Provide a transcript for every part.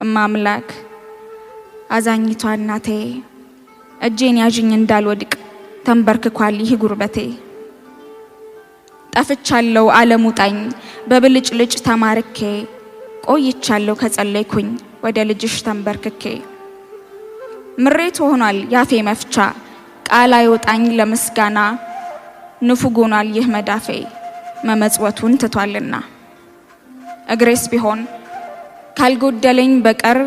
እማምላክ አዛኝቷ እናቴ እጄን ያዥኝ እንዳልወድቅ ተንበርክኳል ይህ ጉርበቴ። ጠፍቻለሁ ዓለም ውጣኝ በብልጭልጭ ተማርኬ ቆይቻለሁ ከጸለይኩኝ ወደ ልጅሽ ተንበርክኬ። ምሬት ሆኗል ያፌ መፍቻ ቃል አይወጣኝ ለምስጋና ንፉግ ሆኗል ይህ መዳፌ መመጽወቱን ትቷልና። እግሬስ ቢሆን ካልጎደለኝ በቀር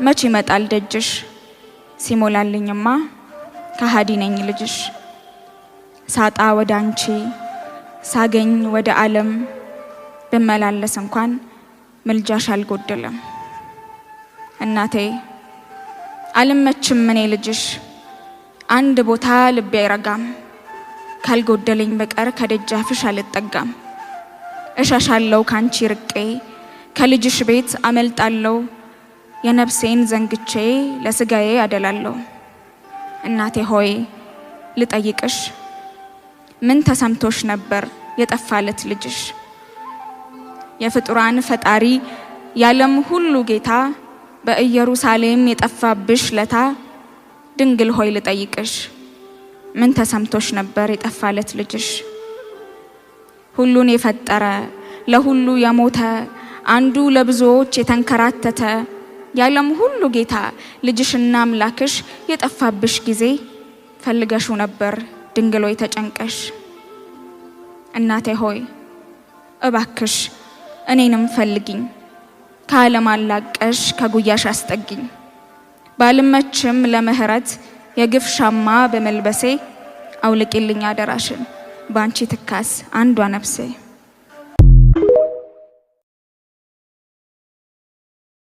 መች ይመጣል ደጅሽ ሲሞላልኝማ ከሃዲ ነኝ ልጅሽ። ሳጣ ወደ አንቺ ሳገኝ ወደ ዓለም ብመላለስ እንኳን ምልጃሽ አልጎደለም። እናቴ አልመችም እኔ ልጅሽ አንድ ቦታ ልቤ አይረጋም ካልጎደለኝ በቀር ከደጃፍሽ አልጠጋም። እሻሻለሁ ካንቺ ርቄ ከልጅሽ ቤት አመልጣለሁ የነፍሴን ዘንግቼ ለስጋዬ አደላለሁ። እናቴ ሆይ ልጠይቅሽ ምን ተሰምቶሽ ነበር የጠፋለት ልጅሽ? የፍጡራን ፈጣሪ የዓለም ሁሉ ጌታ በኢየሩሳሌም የጠፋብሽ ለታ ድንግል ሆይ ልጠይቅሽ ምን ተሰምቶሽ ነበር የጠፋለት ልጅሽ? ሁሉን የፈጠረ ለሁሉ የሞተ አንዱ ለብዙዎች የተንከራተተ የዓለም ሁሉ ጌታ ልጅሽና አምላክሽ የጠፋብሽ ጊዜ ፈልገሽው ነበር ድንግል ሆይ ተጨንቀሽ። እናቴ ሆይ እባክሽ እኔንም ፈልጊኝ ከዓለም አላቀሽ ከጉያሽ አስጠጊኝ። ባልመችም ለምህረት የግፍ ሻማ በመልበሴ አውልቂልኝ አደራሽን ባንቺ ትካስ አንዷ ነፍሴ።